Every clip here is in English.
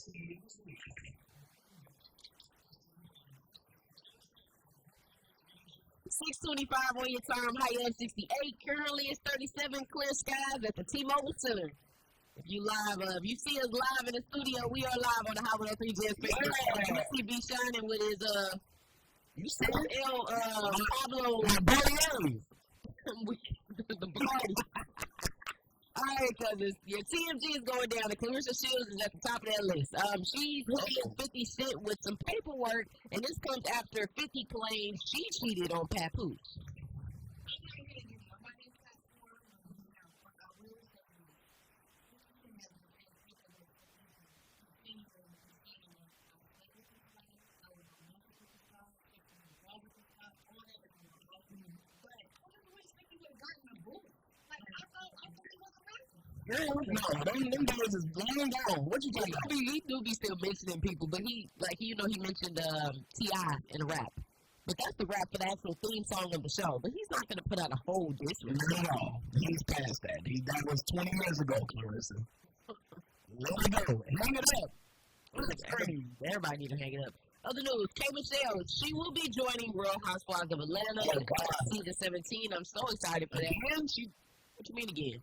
6:25 on your time, high of 68. Currently, it's 37 clear skies at the T-Mobile Center. If you if you see us live in the studio, we are live on the High 103 Jazz Facebook. You see B Shynin with his you see it? Pablo the party. All right, cousins. Your TMG is going down. The Clarissa Shields is at the top of that list. She's hitting 50 Cent with some paperwork, and this comes after 50 claims she cheated on Papoose. No, them days is long gone. What you talking about? He do be still mentioning people, but he mentioned T.I. in the rap. But that's the rap for the actual theme song of the show. But he's not going to put out a whole disc. Not at all. He's past that. That was 20 years ago, Clarissa. Let it go. Hang it up. That's crazy. Everybody need to hang it up. Other news, K. Michelle, she will be joining Real Housewives of Atlanta season 17. I'm so excited for that. Again? What you mean again?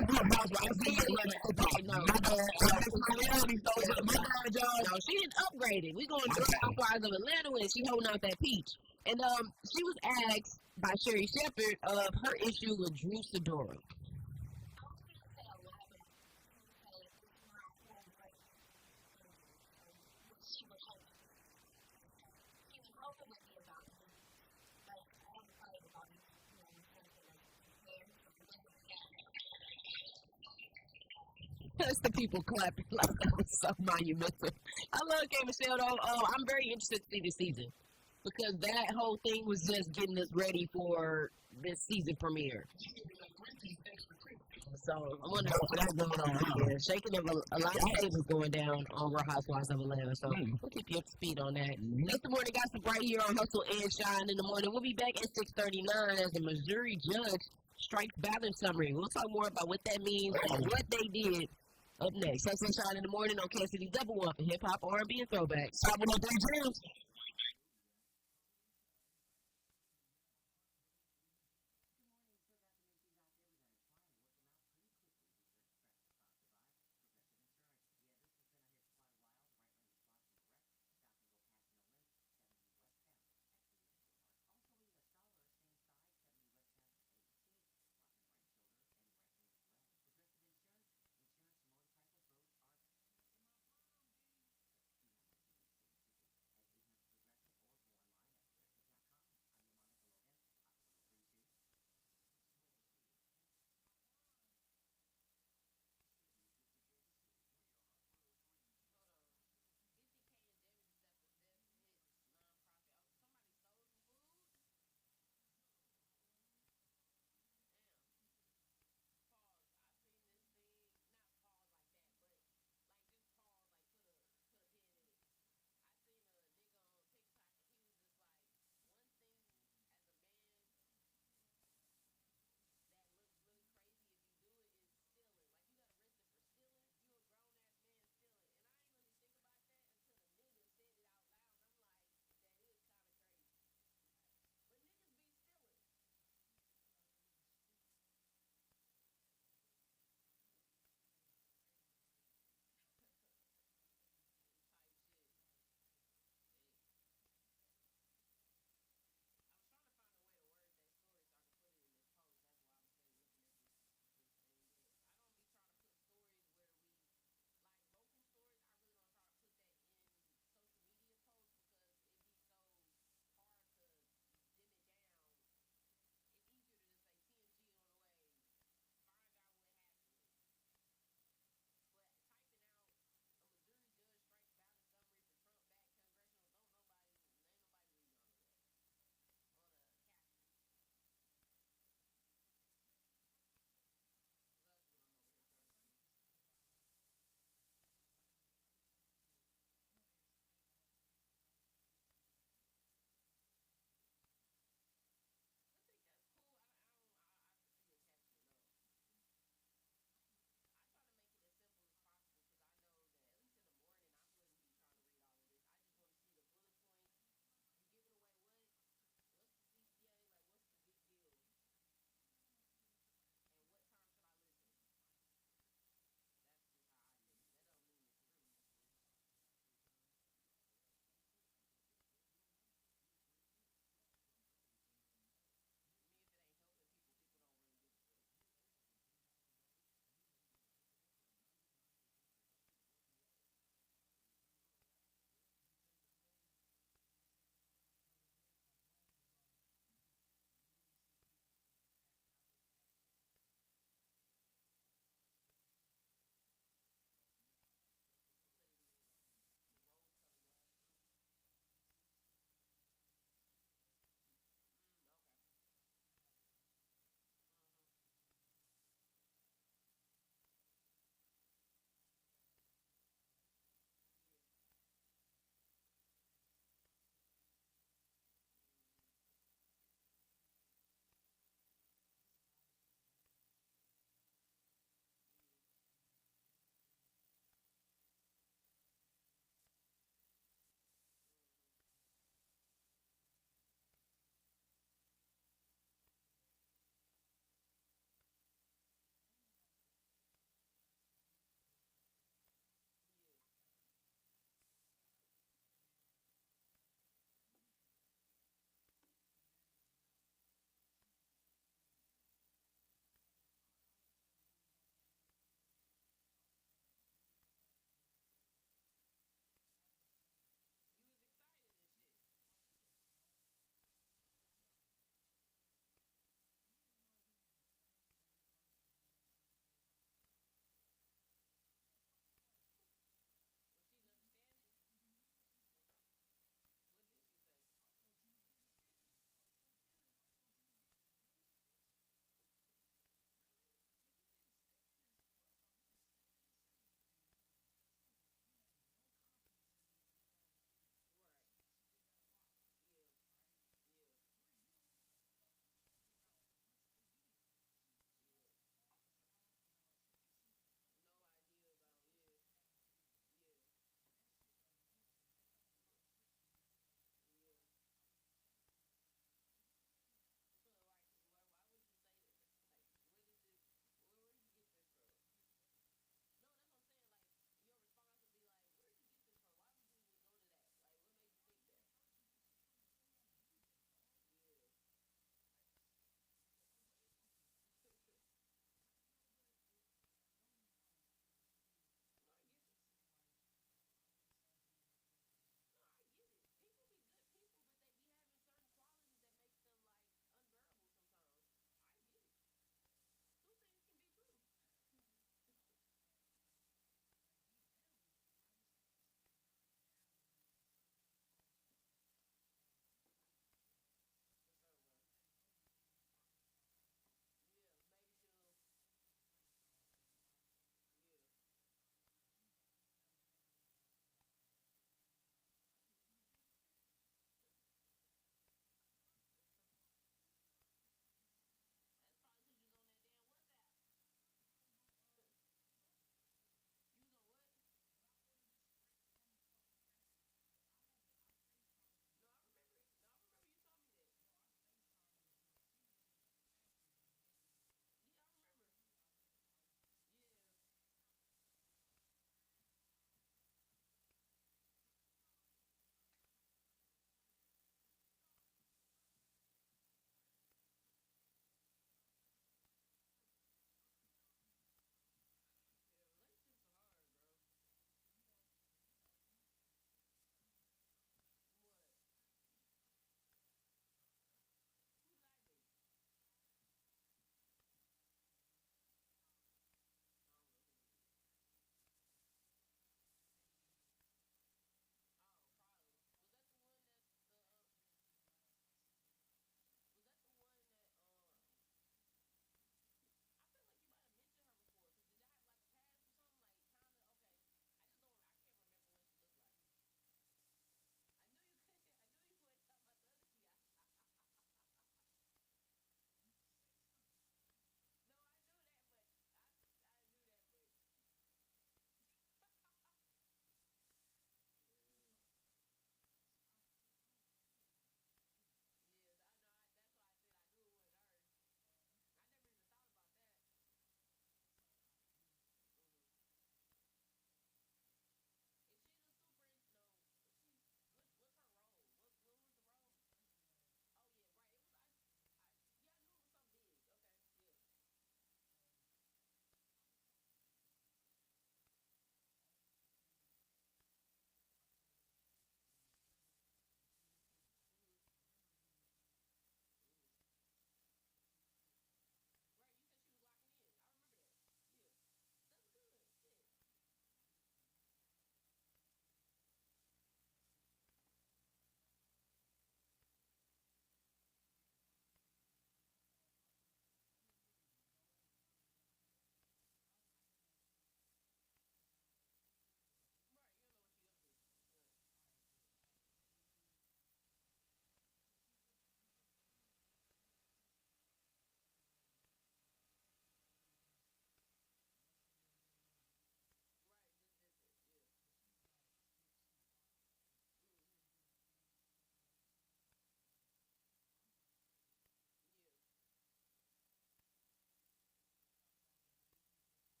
No, she didn't upgrade it. We going to Housewives of Atlanta when she holding out that peach. And she was asked by Sherry Shepherd of her issue with Drew Sidora. That's the people clapping like that was so monumental. I love K. Michelle though. I'm very interested to see this season because that whole thing was just getting us ready for this season premiere. So I'm wondering what's going on. Yeah, shaking of a lot of tables going down on Real Housewives of Atlanta. So we'll keep you up to speed on that. Next morning, got some right here on Hustle and Shine in the morning. We'll be back at 6:39 as the Missouri judge strikes balance summary. We'll talk more about what that means and what they did. Up next, Hustle and Shine in the morning on Kansas City Double One for hip hop, R&B, and throwback. Top 103 Jams.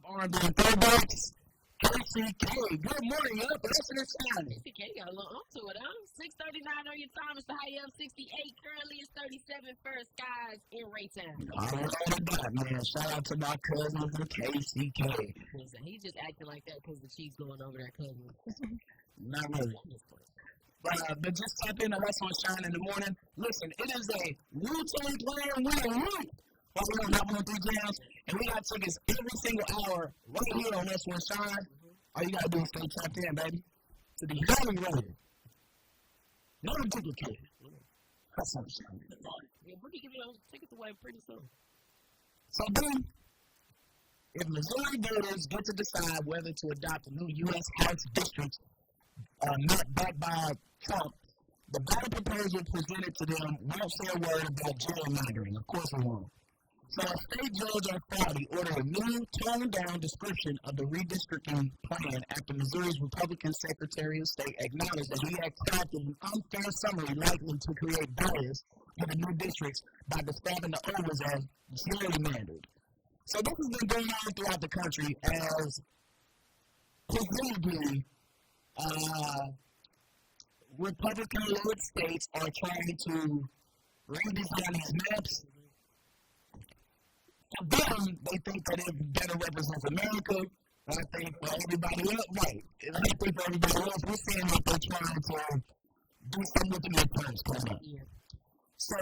R&B and throwbacks. KCK, good morning, up, blessing and shining. KCK got a little onto it, huh? 6:39 on your time. It's the high of 68. Currently, it's 37 first skies in Raytown. All right, man. Shout out to my cousins in KCK. Listen, he just acting like that because the Chiefs going over their cousin. Not really. But just tap in to Hustle and Shyne in the morning. Listen, it is a Wu-Tang Clan week. Well, we don't have 1 3 jams, and we got tickets every single hour right here on Hustle and Shyne. All you gotta do is stay tapped in, baby. To the young road. No duplicate. Hustle and Shyne in the morning. Yeah, we're giving those tickets away pretty soon. So then, if Missouri voters get to decide whether to adopt a new U.S. House district not backed by Trump, the ballot proposal presented to them won't say a word about gerrymandering. Of course it won't. So a state judge on Friday ordered a new, toned-down description of the redistricting plan after Missouri's Republican Secretary of State acknowledged that he had crafted an unfair summary likely to create bias in the new districts by describing the overs as gerrymandered. So this has been going on throughout the country as presumably Republican-led states are trying to redesign these maps. For them, they think that it better represents America. And I think for everybody else, right. And I think for everybody else, we're seeing that they're trying to do something with the midterms coming up. Yeah. So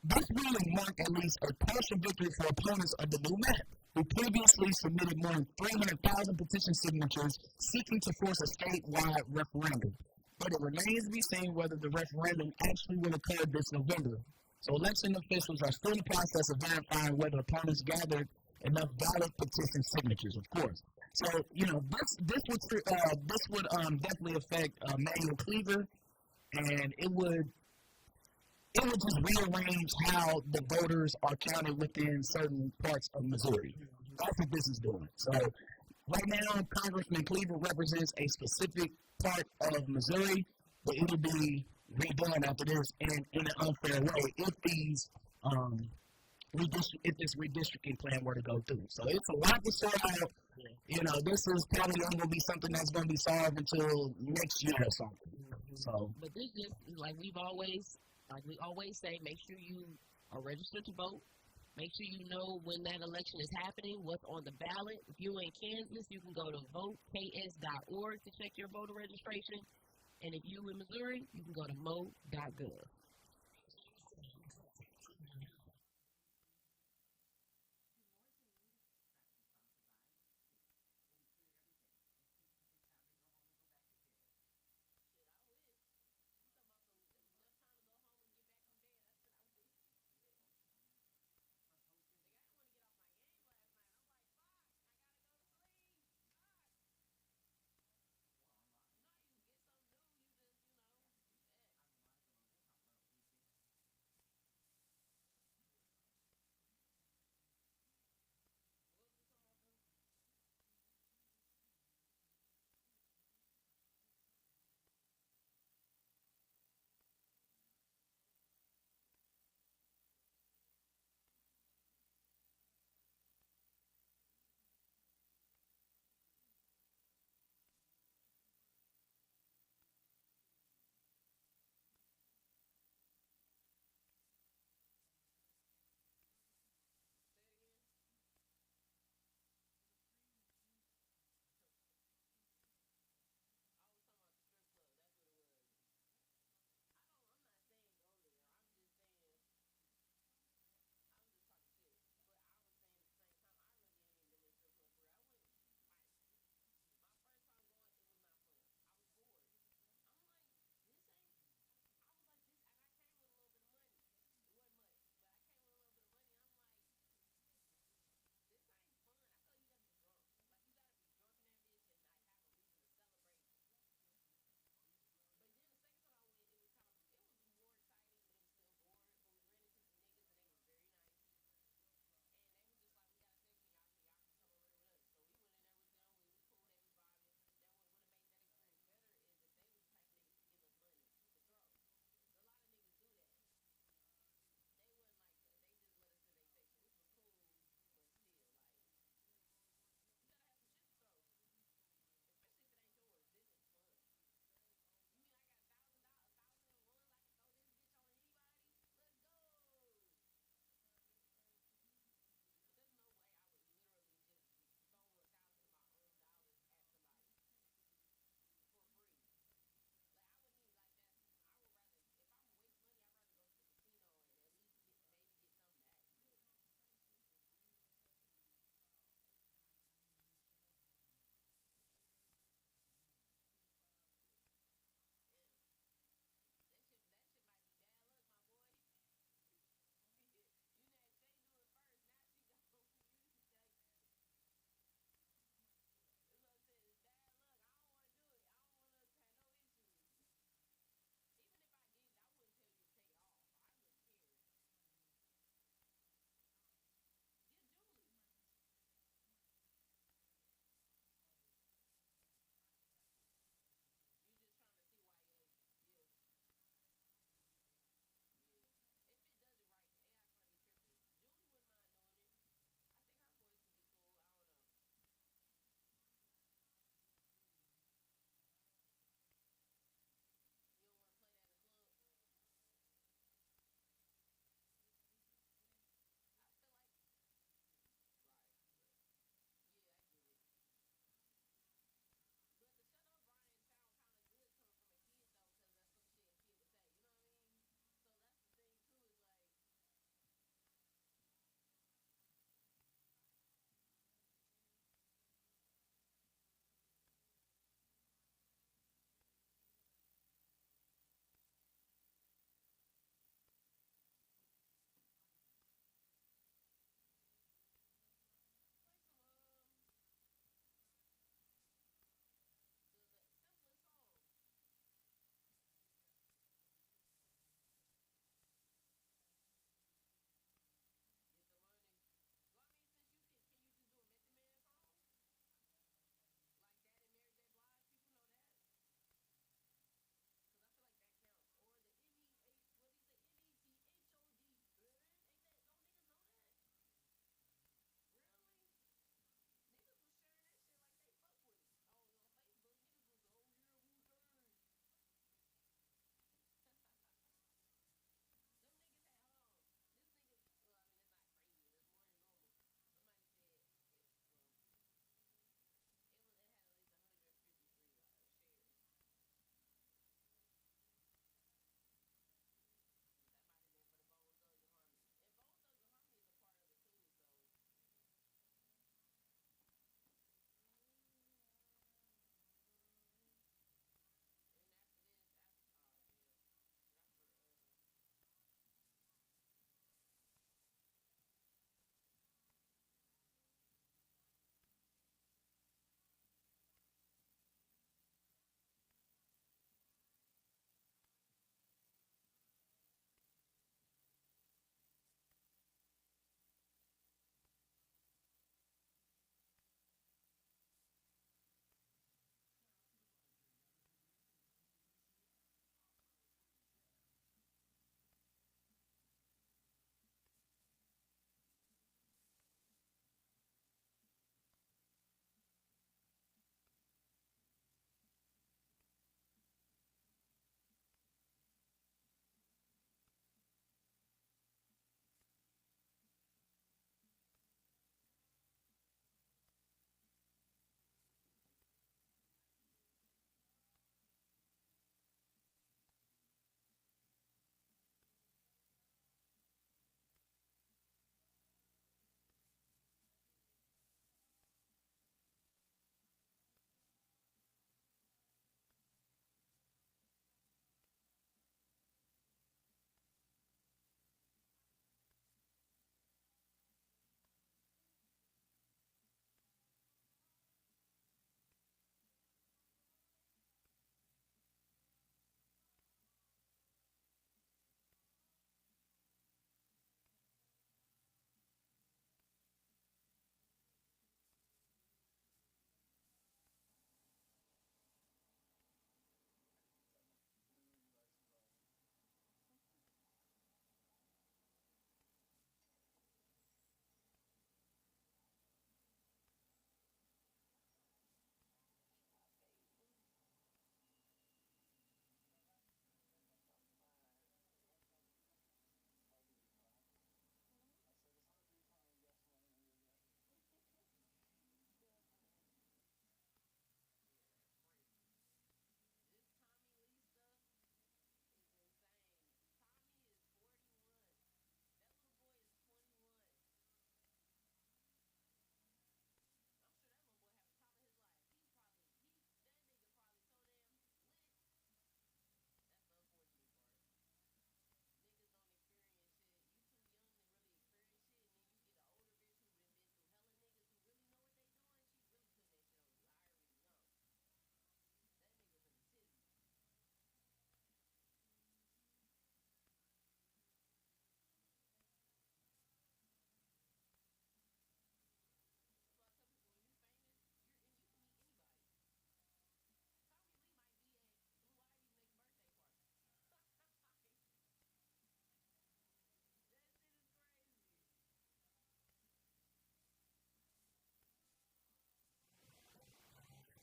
this ruling marked at least a partial victory for opponents of the new map, who previously submitted more than 300,000 petition signatures seeking to force a statewide referendum. But it remains to be seen whether the referendum actually will occur this November. So election officials are still in the process of verifying whether opponents gathered enough valid petition signatures, of course. So, this would definitely affect Manuel Cleaver, and it would just rearrange how the voters are counted within certain parts of Missouri. That's what this is doing. So right now, Congressman Cleaver represents a specific part of Missouri, but it will be redone after this in an unfair way if this redistricting plan were to go through. So it's a lot to sort out. This is probably not going to be something that's going to be solved until next year or something. So, but this is like we always say, make sure you are registered to vote. Make sure you know when that election is happening, what's on the ballot. If you're in Kansas, you can go to voteks.org to check your voter registration. And if you're in Missouri, you can go to mo.gov.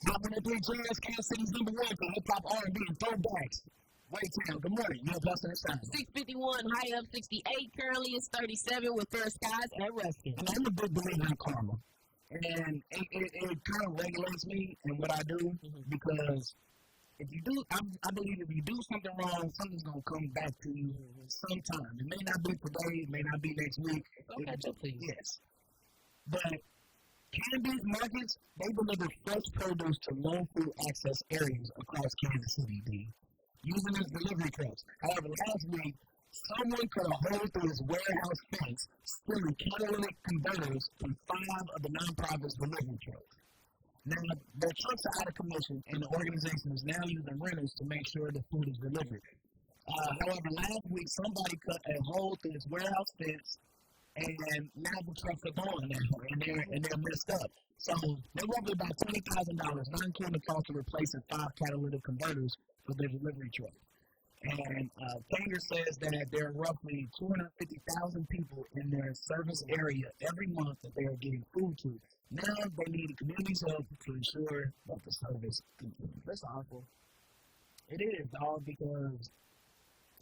Hot 103 Jazz, Kansas City's number one for hip hop, R&B, and throwbacks. Waytown, good morning. You're Boston and Shynin. 651, high up 68. Currently it's 37 with fair skies and Ruskin. And I'm a big believer in karma. And it kind of regulates me and what I do because if you do, I believe if you do something wrong, something's going to come back to you sometime. It may not be today, it may not be next week. Okay, yes. But Candies markets, they deliver fresh produce to low food access areas across Kansas City, D. Using his delivery trucks. However, last week, someone cut a hole through his warehouse fence, stealing catalytic converters from 5 of the nonprofit's delivery trucks. Now, their trucks are out of commission, and the organization is now using renters to make sure the food is delivered. However, last week, somebody cut a hole through his warehouse fence, and now the trucks are gone now, and they're messed up. So, they will be about $20,000, not including the cost of replacing 5 catalytic converters for their delivery truck. And Tanger says that there are roughly 250,000 people in their service area every month that they are getting food to. Now they need the community's help to ensure that the service continues. That's awful. It is, dog, because,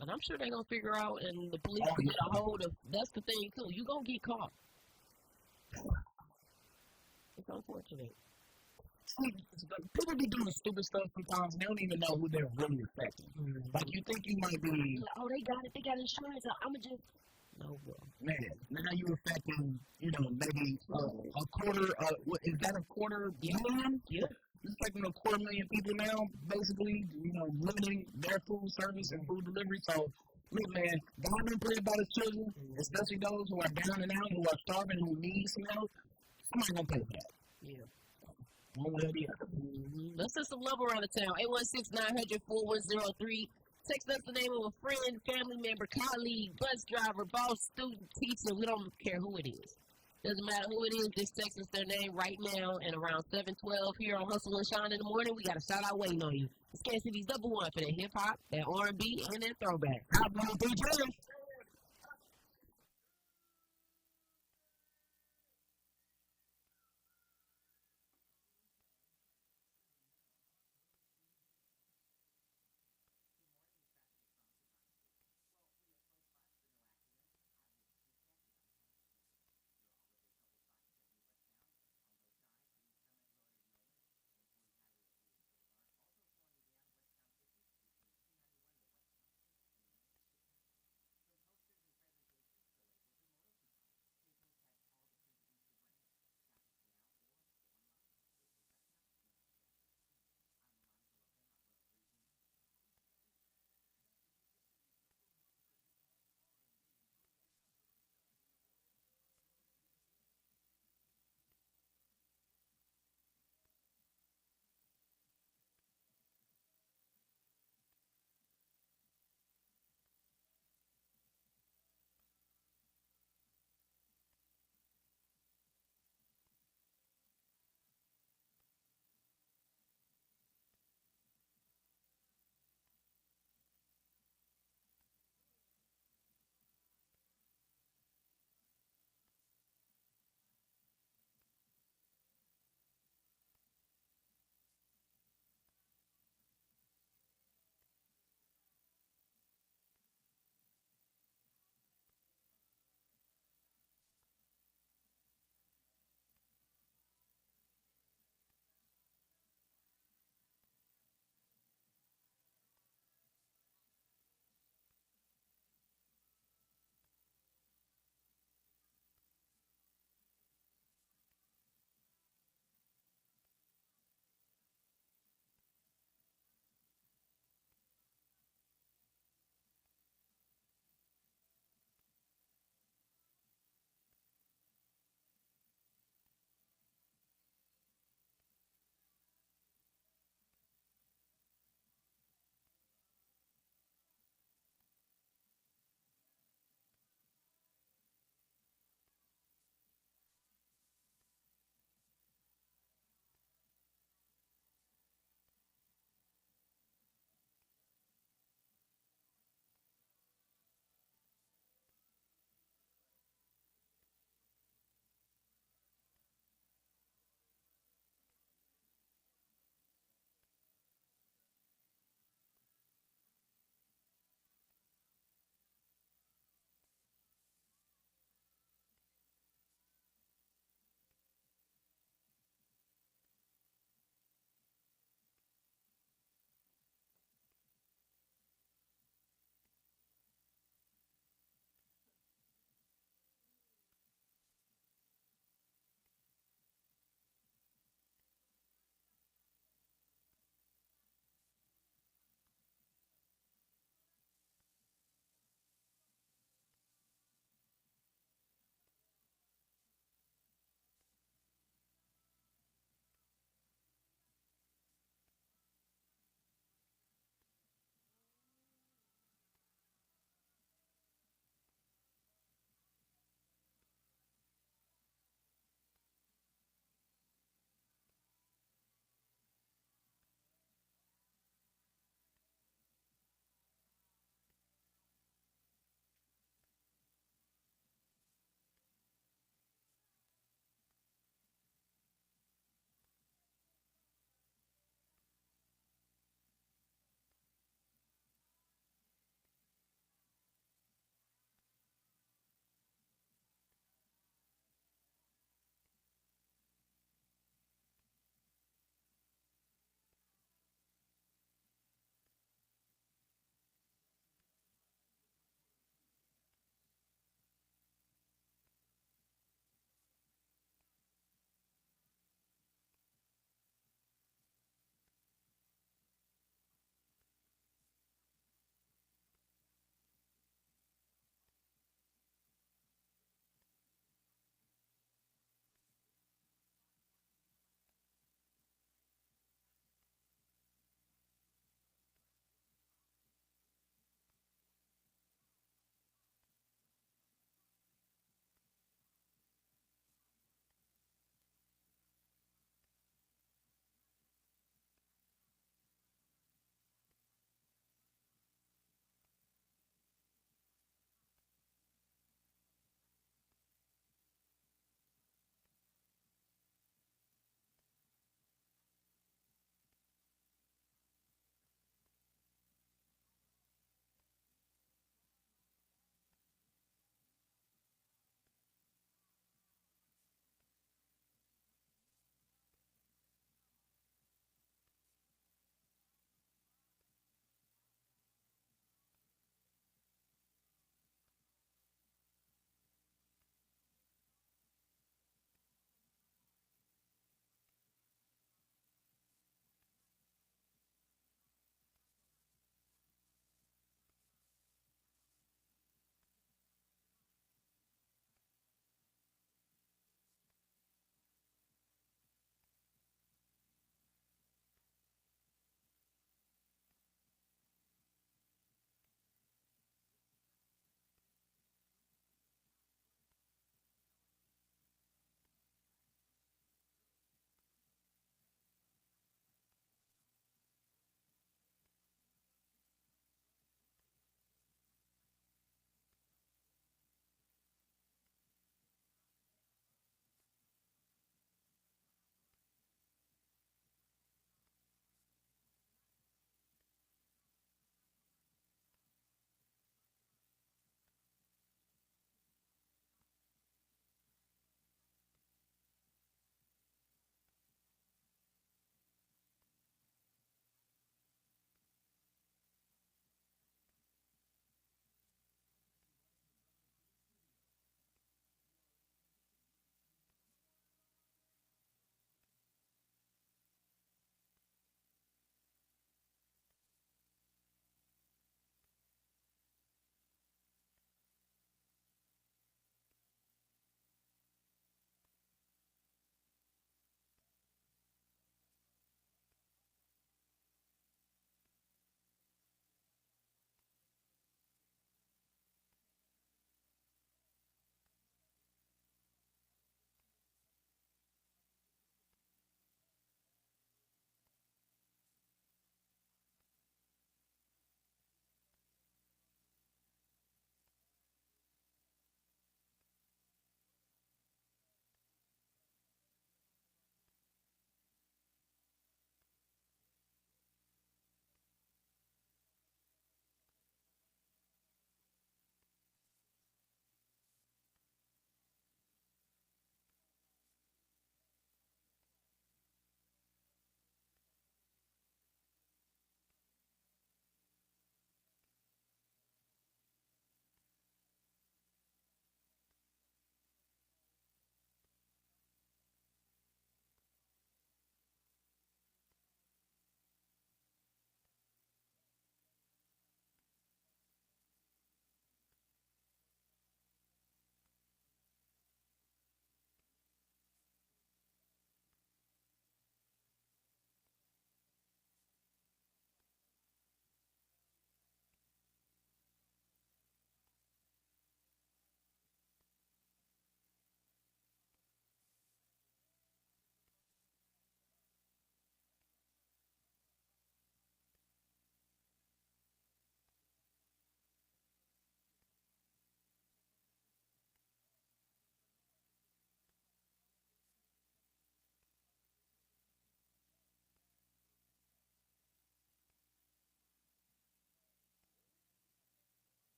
and I'm sure they're going to figure out, and the police get a hold of, that's the thing, too. You're going to get caught. It's unfortunate. People be doing stupid stuff sometimes, and they don't even know who they're really affecting. Like, you think you might be... Oh, they got insurance. I'm going to just... No, bro. Man, now you're affecting, maybe a quarter, is that a quarter million? Yeah. It's affecting a quarter million people now, basically, limiting their food service and food delivery. So, look, man, God don't pray about his children, especially those who are down and out, who are starving, who need some help. Somebody's going to pay for that. Yeah. One way or the other. Let's send some love around the town. 816-900-4103. Text us the name of a friend, family member, colleague, bus driver, boss, student, teacher. We don't care who it is. Doesn't matter who it is. Just text us their name right now. And around 7:12 here on Hustle and Shyne in the morning, we got a shout out waiting on you. It's Kansas City's number one for that hip hop, that R&B, and that throwback. Hot 103 Jazz.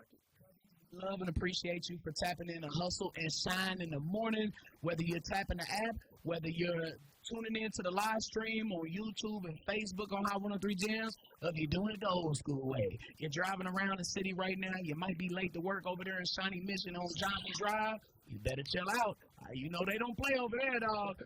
market. Love and appreciate you for tapping in to Hustle and Shine in the morning. Whether you're tapping the app, whether you're tuning in to the live stream on YouTube and Facebook on Hot 103 Gems, or if you're doing it the old school way. You're driving around the city right now. You might be late to work over there in Shawnee Mission on Johnson Drive. You better chill out. You know they don't play over there, dog.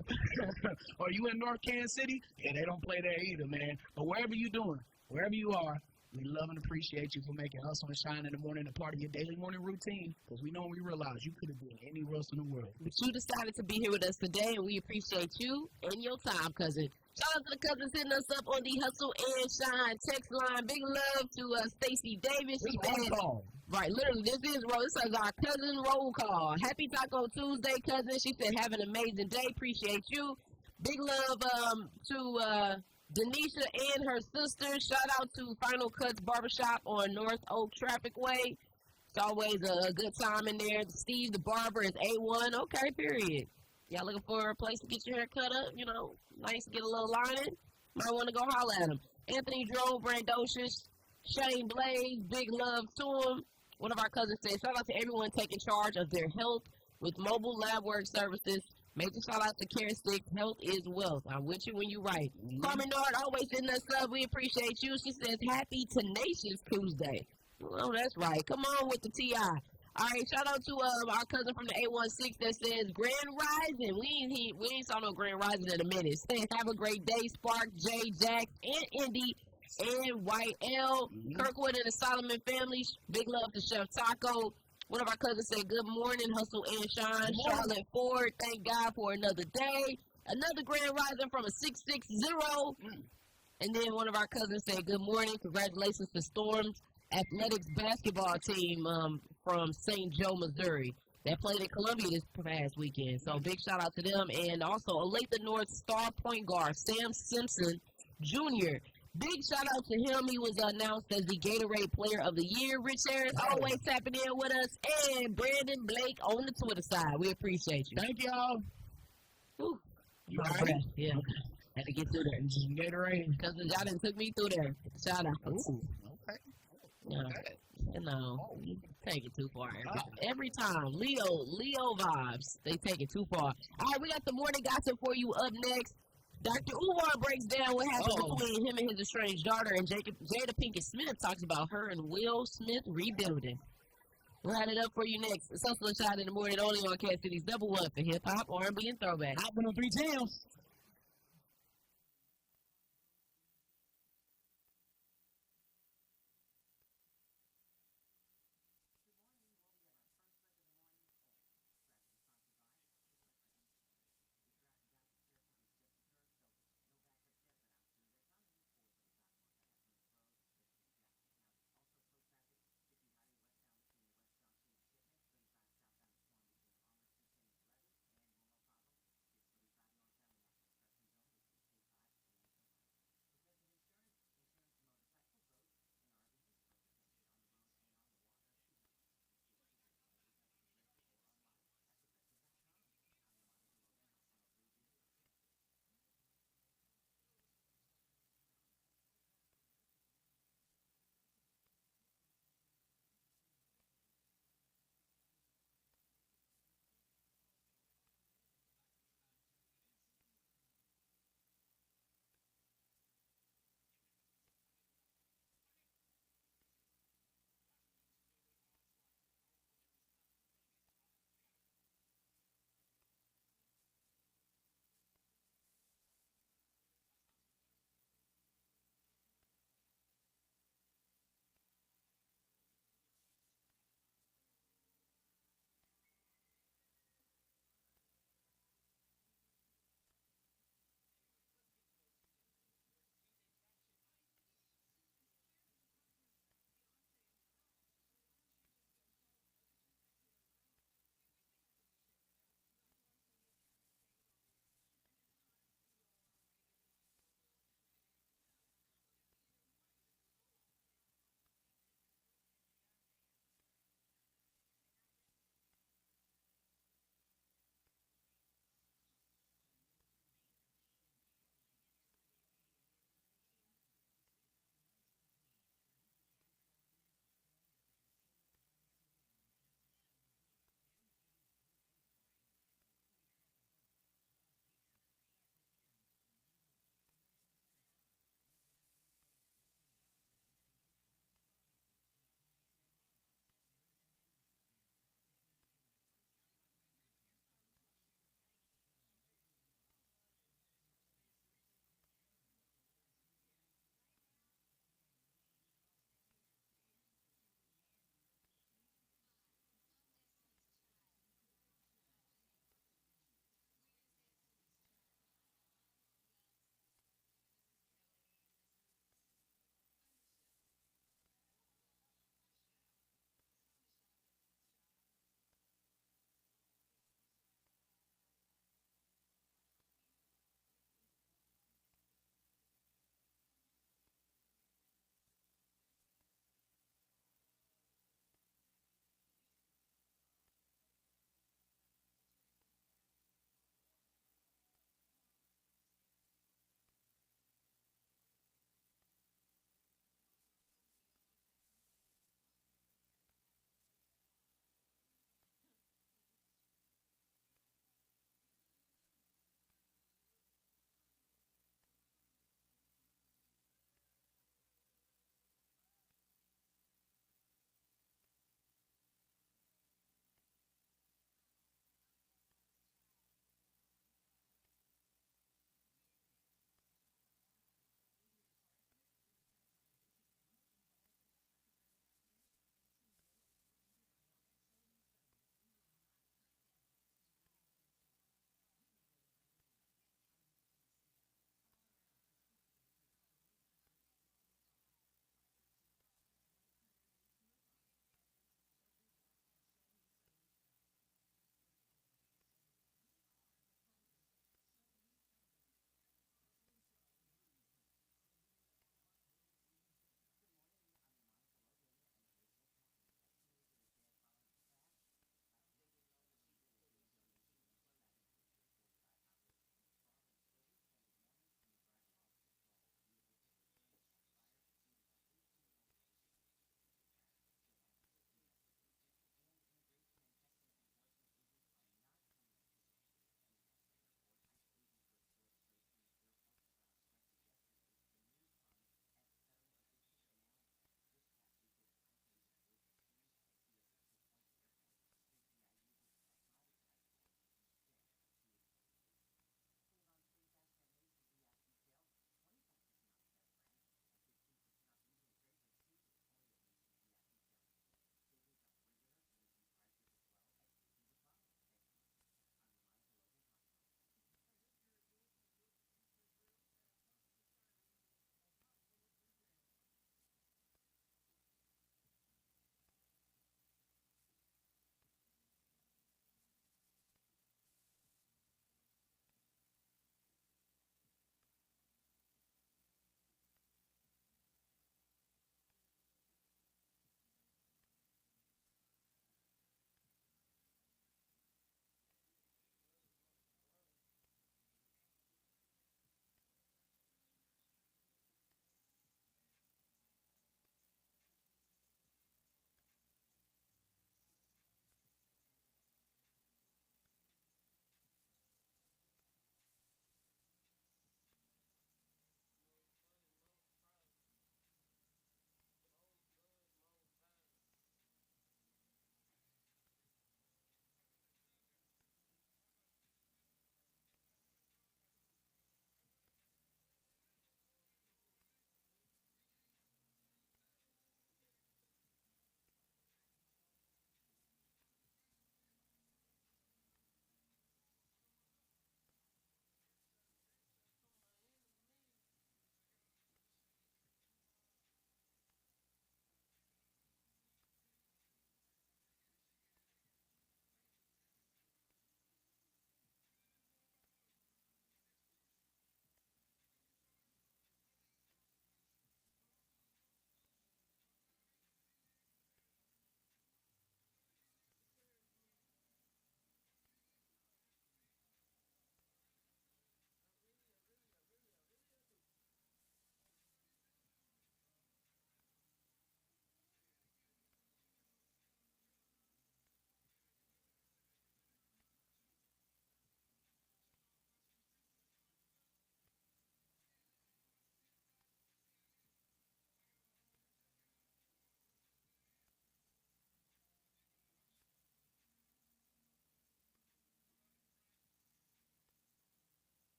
Or you in North Kansas City? Yeah, they don't play there either, man. But wherever you doing, wherever you are, we love and appreciate you for making Hustle and Shine in the morning a part of your daily morning routine, because we know and we realize you could have been anywhere else in the world. But you decided to be here with us today, and we appreciate you and your time, cousin. Shout out to the cousins hitting us up on the Hustle and Shine text line. Big love to Stacey Davis. She said, right, literally, this is our cousin roll call. Happy Taco Tuesday, cousin. She said, have an amazing day. Appreciate you. Big love to Denisha and her sister. Shout out to Final Cuts Barbershop on North Oak Traffic Way. It's always a good time in there. Steve the barber is A1. Okay, period. Y'all looking for a place to get your hair cut up? You know, nice, get a little lining? Might want to go holler at him. Anthony Drone, Brandocious, Shane Blaze, big love to him. One of our cousins said, shout out to everyone taking charge of their health with mobile lab work services. Major shout out to Karen Sticks. Health is wealth. I'm with you when you right. Carmen Nord always sending us up. We appreciate you. She says, happy Tenacious Tuesday. Oh, that's right. Come on with the TI. All right, shout out to our cousin from the 816 that says Grand Rising. We ain't saw no Grand Rising in a minute. Saying have a great day, Spark, Jay, Jack, and Indy, and White L, Kirkwood and the Solomon family. Big love to Chef Taco. One of our cousins said, good morning, Hustle and Shine. Charlotte Ford, thank God for another day. Another Grand Rising from a 660. And then one of our cousins said, good morning. Congratulations to Storms Athletics basketball team from St. Joe, Missouri. That played in Columbia this past weekend. So big shout out to them. And also Olathe North star point guard, Sam Simpson Jr., big shout out to him. He was announced as the Gatorade Player of the Year. Rich Harris always tapping in with us. And Brandon Blake on the Twitter side. We appreciate you. Thank y'all. Whew. You all right? Yeah. Had to get through there. Gatorade. Because y'all done took me through there. Shout out. Ooh, okay. Yeah. You know, you take it too far. Every time. Leo vibes. They take it too far. All right, we got the morning gossip for you up next. Dr. Umar breaks down what happened between him and his estranged daughter, and Jada Pinkett Smith talks about her and Will Smith rebuilding. We'll have it up for you next. It's Hustle and Shine in the morning, only on Cat City's Double One for hip hop, R&B, and throwback. Hot 103 Gems.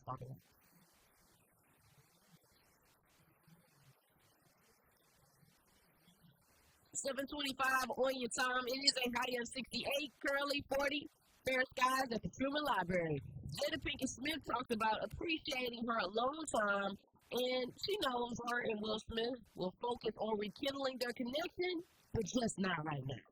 Okay. 7:25 on your time. It is a high of 68, currently 40, fair skies at the Truman Library. Jada Pinkett Smith talked about appreciating her alone time, and she knows her and Will Smith will focus on rekindling their connection, but just not right now.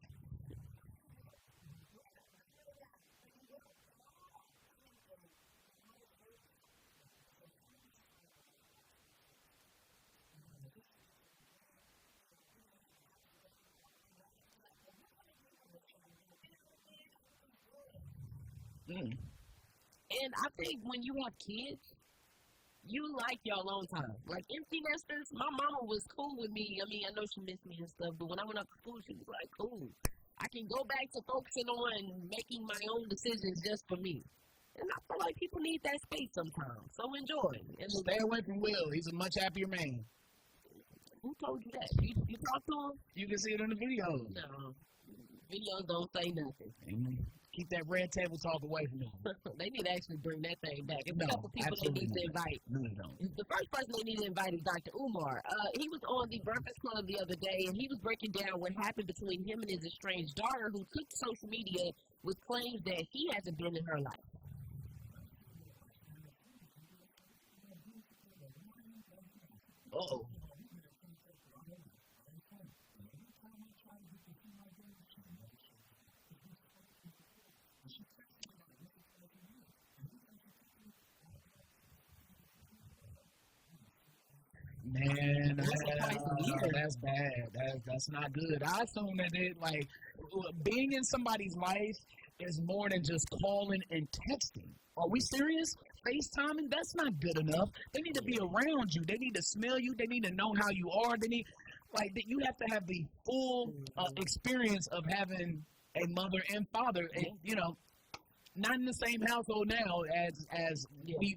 Mm. And I think when you have kids, you like your alone time. Like empty nesters, my mama was cool with me. I mean, I know she missed me and stuff, but when I went up to school, she was like, cool. I can go back to focusing on making my own decisions just for me. And I feel like people need that space sometimes. So enjoy. And Stay away from Will. He's a much happier man. who told you that? You talk to him? You can see it in the video. No. Videos don't say nothing. Keep that red table talk away from him. They need to actually bring that thing back. It's No, a couple people they absolutely need to not. invite. No, they don't. The first person they need to invite is Dr. Umar. He was on the Breakfast Club the other day, and he was breaking down what happened between him and his estranged daughter, who took to social media with claims that he hasn't been in her life. Uh-oh. Man, Once or twice a year. that's bad. That's not good. I assume that being in somebody's life is more than just calling and texting. Are we serious? FaceTiming? That's not good enough. They need to be around you. They need to smell you. They need to know how you are. They need you have to have the full experience of having a mother and father, and not in the same household now as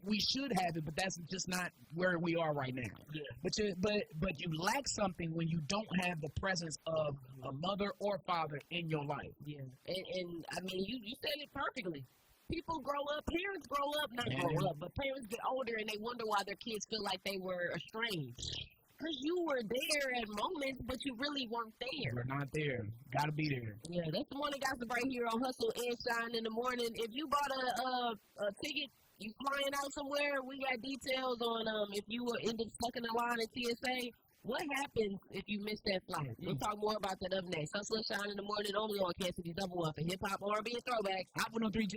we should have it, but that's just not where we are right now. Yeah. But you lack something when you don't have the presence of a mother or father in your life. Yeah. And I mean, you said it perfectly. People grow up, parents grow up, not Yeah. grow up, but parents get older and they wonder why their kids feel like they were estranged. Because you were there at moments, but you really weren't there. We're not there. Gotta be there. Yeah, that's the morning gossip right here on Hustle and Shine in the morning. If you bought a ticket, you flying out somewhere, we got details on if you were ended stuck in the line at TSA. What happens if you miss that flight? We'll talk more about that up next. Hustle and Shine in the morning, only on Kansas City Double Up for hip hop, R&B, and throwback. Hot 103.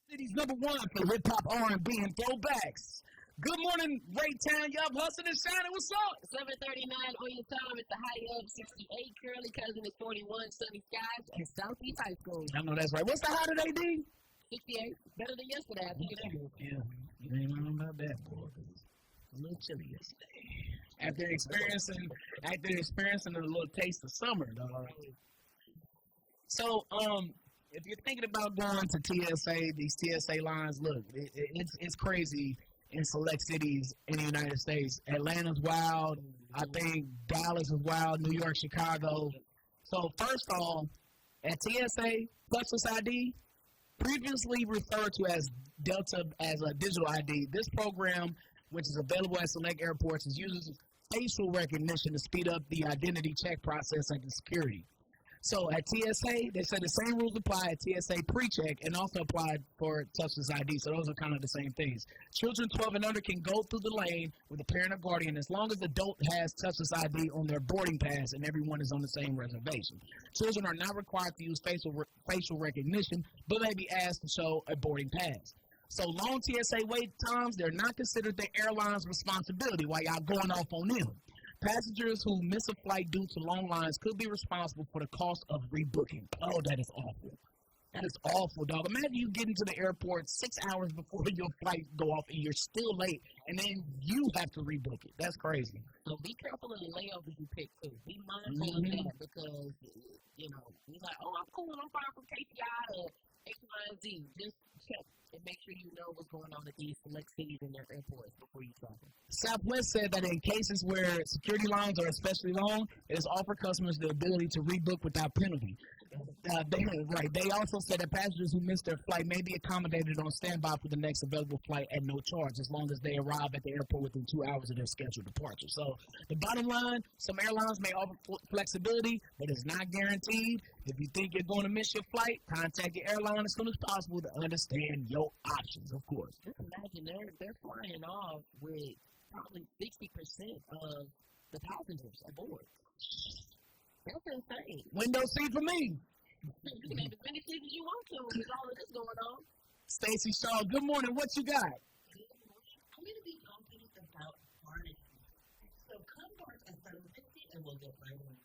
City's #1 for hip hop, R&B, and throwbacks. Good morning, Raytown. Y'all hustling and shining. What's up? 7:39 on your time. It's the high of 68. Currently, cousin is 41. Sunny skies at Southeast High School. I know that's right. What's the high today, D? 68. Better than yesterday. I think it is. Yeah, you ain't lying about that, boy. A little chilly yesterday. After experiencing a little taste of summer, dog. So, if you're thinking about going to TSA, these TSA lines, look, it's crazy in select cities in the United States. Atlanta's wild. I think Dallas is wild. New York, Chicago. So, first of all, at TSA, touchless ID, previously referred to as Delta as a digital ID, this program, which is available at select airports, uses facial recognition to speed up the identity check process and security. So at TSA, they said the same rules apply at TSA pre-check and also apply for touchless ID. So those are kind of the same things. Children 12 and under can go through the lane with a parent or guardian as long as the adult has touchless ID on their boarding pass and everyone is on the same reservation. Children are not required to use facial recognition, but may be asked to show a boarding pass. So long TSA wait times, they're not considered the airline's responsibility while y'all going off on them. Passengers who miss a flight due to long lines could be responsible for the cost of rebooking. Oh, that is awful. That is awful, dog. Imagine you get into the airport 6 hours before your flight go off and you're still late, and then you have to rebook it. That's crazy. So be careful of the layovers you pick, too. Be mindful of that because, you're like, oh, I'm cool. I'm fine from KPI to X, Y, and Z. Just check and make sure you know what's going on at these select cities and their airports before you travel. Southwest said that in cases where security lines are especially long, it has offered customers the ability to rebook without penalty. They also said that passengers who miss their flight may be accommodated on standby for the next available flight at no charge, as long as they arrive at the airport within 2 hours of their scheduled departure. So the bottom line, some airlines may offer flexibility, but it's not guaranteed. If you think you're going to miss your flight, contact your airline as soon as possible to understand your options, of course. Just imagine they're flying off with probably 60% of the passengers aboard. That's insane. Window seat for me. You can have as many seats as you want to with all of this going on. Stacey Shaw, good morning. What you got? I'm going to be talking about harnessing. So come mark at 7:50 and we'll get right into it.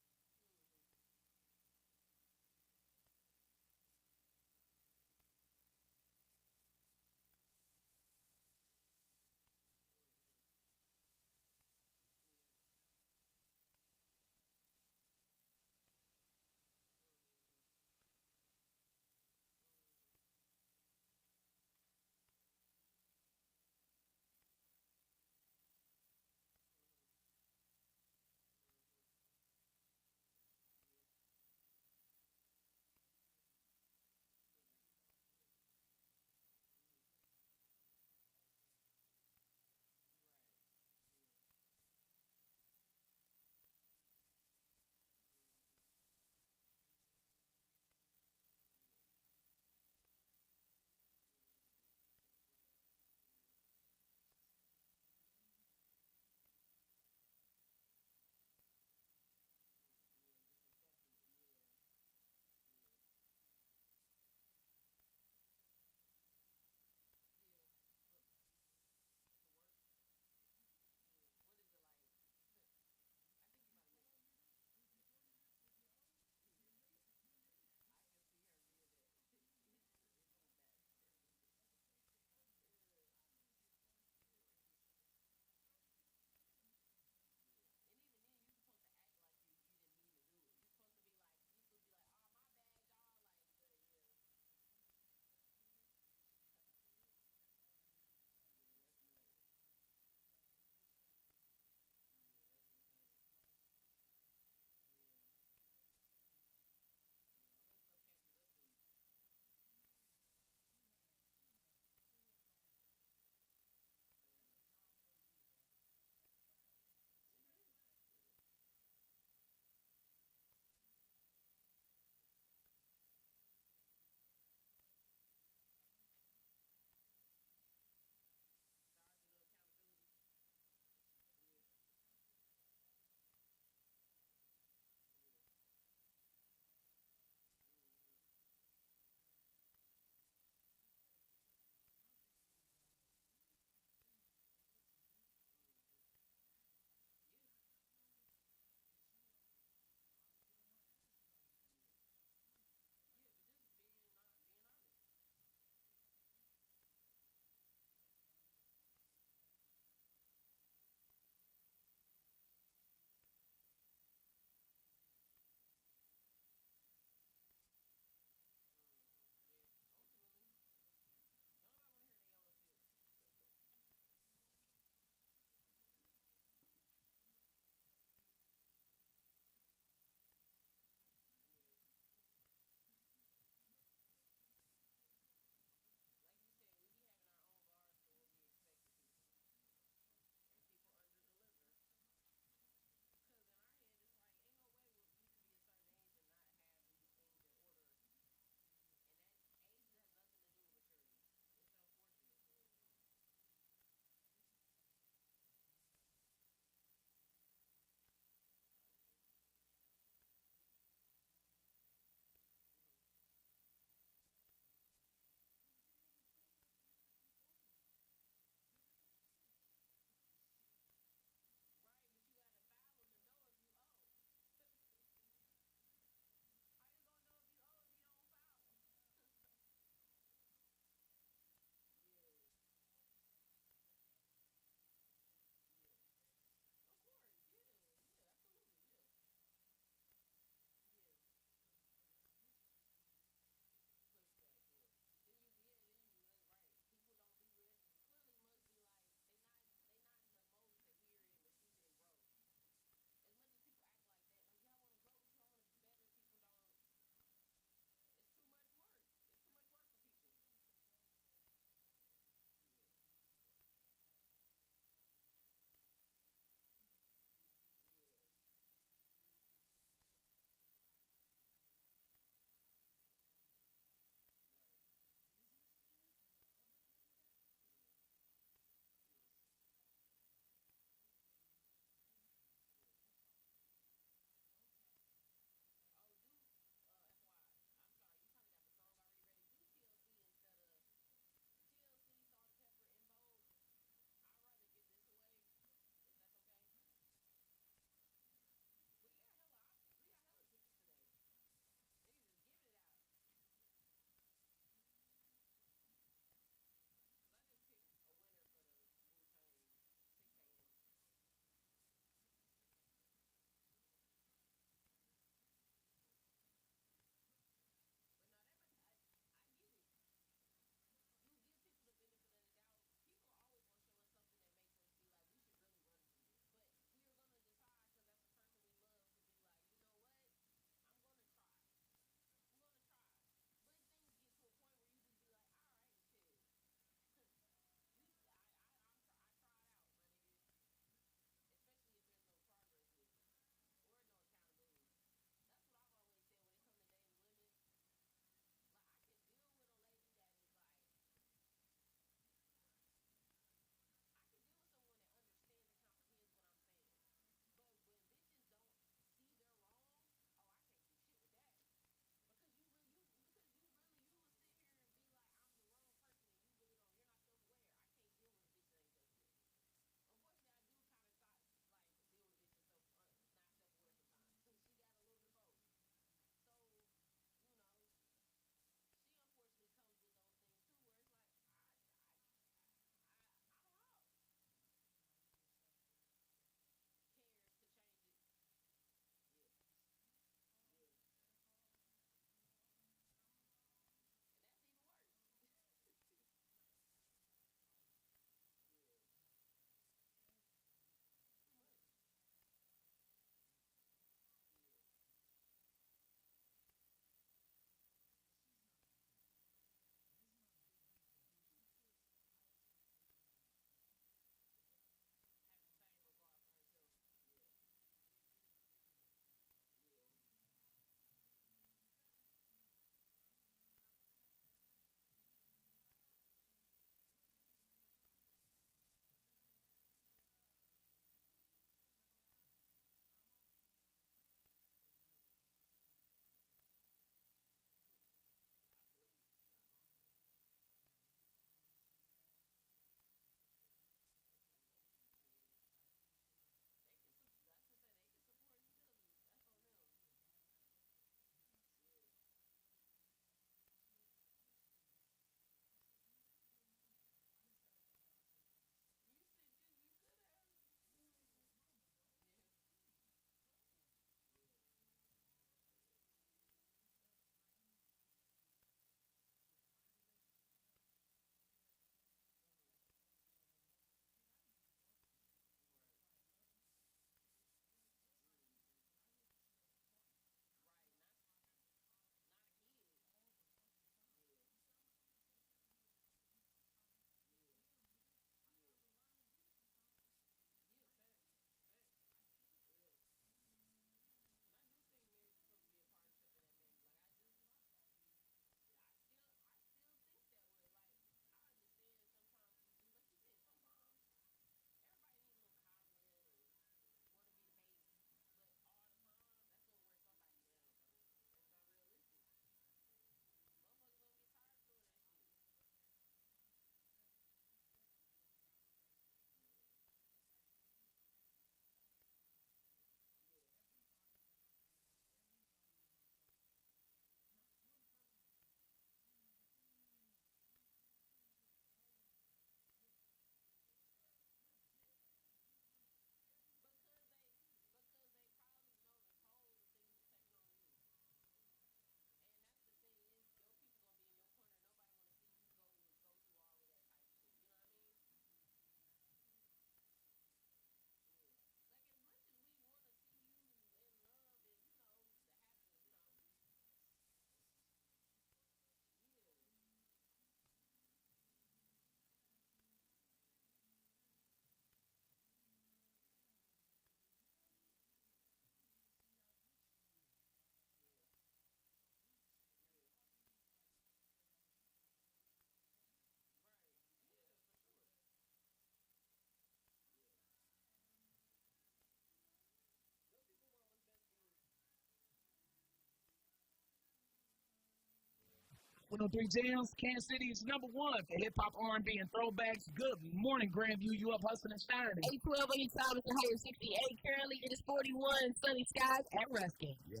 103 Jams, Kansas City's number one for hip hop, R&B, and throwbacks. Good morning, Grandview. You up hustling and shining. 812 on your time. It's 168. Currently, it is 41 sunny skies at Ruskin. Yeah.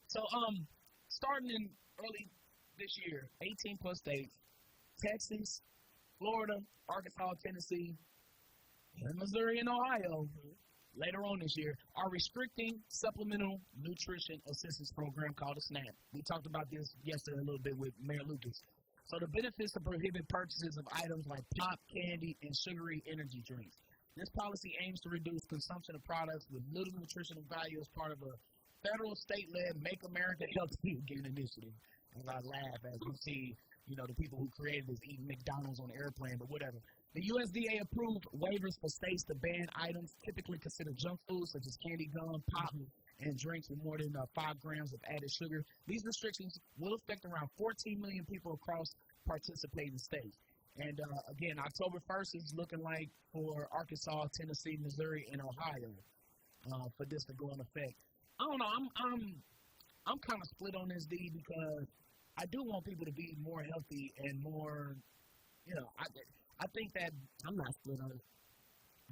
So, starting in early this year, 18 plus states, Texas, Florida, Arkansas, Tennessee, and Missouri and Ohio, later on this year, are restricting supplemental nutrition assistance program called a SNAP. We talked about this yesterday a little bit with Mayor Lucas. So the benefits to prohibit purchases of items like pop, candy, and sugary energy drinks. This policy aims to reduce consumption of products with little nutritional value as part of a federal, state-led Make America Healthy Again initiative. And I laugh as you see, the people who created this eating McDonald's on the airplane, but whatever. The USDA approved waivers for states to ban items typically considered junk food, such as candy, gum, pop, and drinks with more than 5 grams of added sugar. These restrictions will affect around 14 million people across participating states. And again, October 1st is looking like for Arkansas, Tennessee, Missouri, and Ohio for this to go in effect. I don't know. I'm kind of split on this, D, because I do want people to be more healthy and more, I think that I'm not split on it.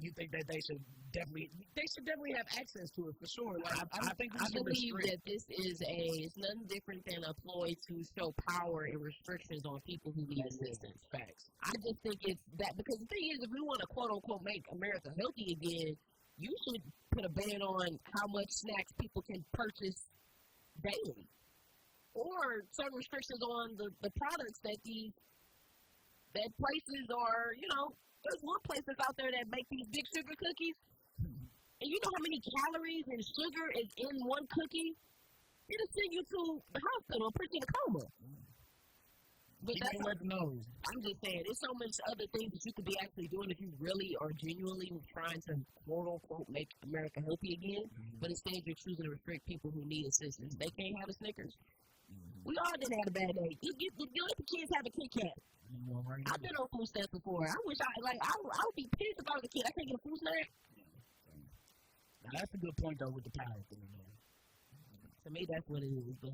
You think that they should definitely have access to it for sure. Like, I believe that this is it's nothing different than a ploy to show power and restrictions on people who need assistance. Facts. I just think it's that because the thing is, if we want to quote unquote make America healthy again, you should put a ban on how much snacks people can purchase daily, or some restrictions on the products that places are, there's one place that's out there that make these big sugar cookies, and you know how many calories and sugar is in one cookie? It'll send you to the hospital, put you in a coma. But I'm just saying, there's so much other things that you could be actually doing if you really are genuinely trying to quote-unquote make America healthy again, but instead you're choosing to restrict people who need assistance. They can't have a Snickers. We all didn't have a bad day. You let the kids have a Kit Kat. I've been on food stamps before. I wish I would be pissed if I was a kid. I can't get a food stamp. Now, that's a good point, though, with the power thing, man. To me, that's what it is. But,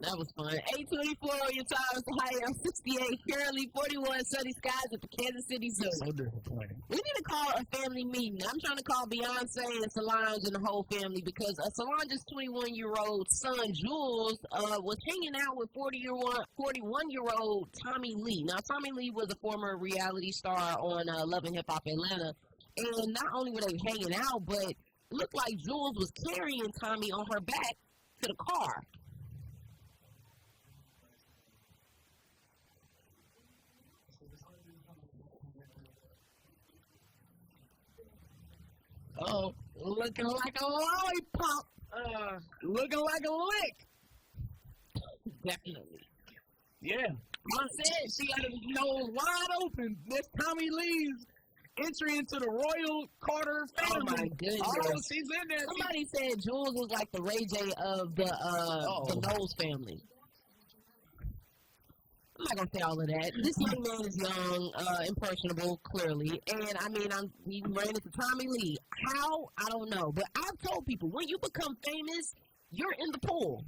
That was fun. 8:24 on your time. It's the high of 68. Currently 41 sunny skies at the Kansas City Zoo. So disappointing. We need to call a family meeting. I'm trying to call Beyonce and Solange and the whole family because Solange's 21-year-old son, Jules, was hanging out with 41-year-old Tommy Lee. Now, Tommy Lee was a former reality star on Love and Hip Hop Atlanta. And not only were they hanging out, but it looked like Jules was carrying Tommy on her back to the car. Oh, looking like a lollipop. Looking like a lick. Definitely. Yeah. I said she got his nose wide open. This Tommy Lee's entry into the Royal Carter family. Oh, my goodness. Oh, she's in there. Somebody said Jules was like the Ray J of the Knowles family. I'm not gonna say all of that. This young man is young, impressionable, clearly, and I mean, he ran into Tommy Lee. How? I don't know. But I've told people when you become famous, you're in the pool.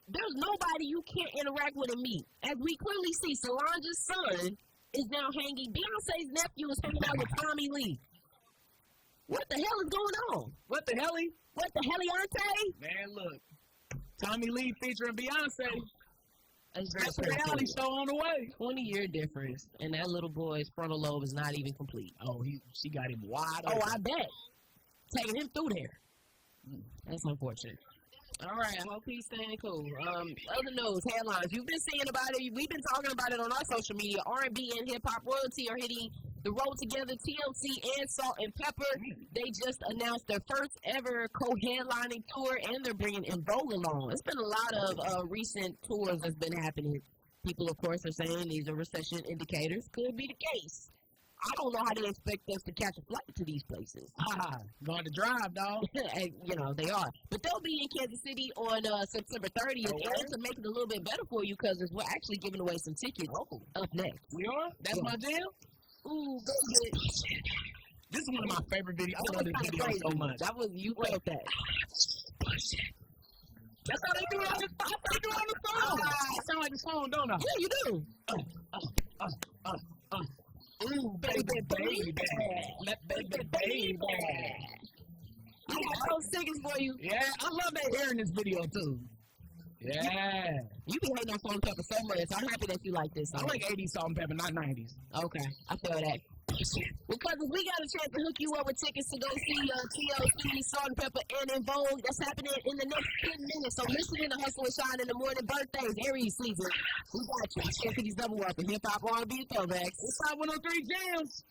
There's nobody you can't interact with and meet. As we clearly see, Solange's son is now hanging. Beyonce's nephew is hanging out with Tommy Lee. What the hell is going on? What the hell? What the hell, Man, look. Tommy Lee featuring Beyonce. That's a reality show on the way. 20-year difference, and that little boy's frontal lobe is not even complete. Oh, she got him wide open. Oh, I bet. Taking him through there. That's unfortunate. All right, I hope he's staying cool. Other news, headlines. You've been seeing about it. We've been talking about it on our social media. R&B and hip-hop royalty are hitting the road together. TLC and Salt and Pepper. They just announced their first ever co-headlining tour, and they're bringing In Vogue along. It's been a lot of recent tours that's been happening. People, of course, are saying these are recession indicators. Could be the case. I don't know how they expect us to catch a flight to these places. Going to drive, dog. And, they are. But they'll be in Kansas City on September 30th. Okay. And to make it a little bit better for you, because we're actually giving away some tickets up next. We are? That's my jam? Ooh, go ahead. This is one of my favorite videos. I love this video so much. You felt that. That's how they do it on the phone. I sound like the song, don't I? Yeah, you do. Ooh, baby. Let baby. I got those tickets for you. Yeah, I love that hair in this video, too. Yeah. You be hating on Salt and Pepper so much. I'm happy that you like this song. I like 80s Salt and Pepper, not 90s. Okay, I feel that. Well, cousins, we got a chance to hook you up with tickets to go see TLC, Salt and Pepper, and In Vogue. That's happening in the next 10 minutes. So listen in to Hustle and Shine in the Morning. Birthdays, Aries season. We got you. Kansas City's double up in hip hop, R&B, throwbacks. It's 103 Jams.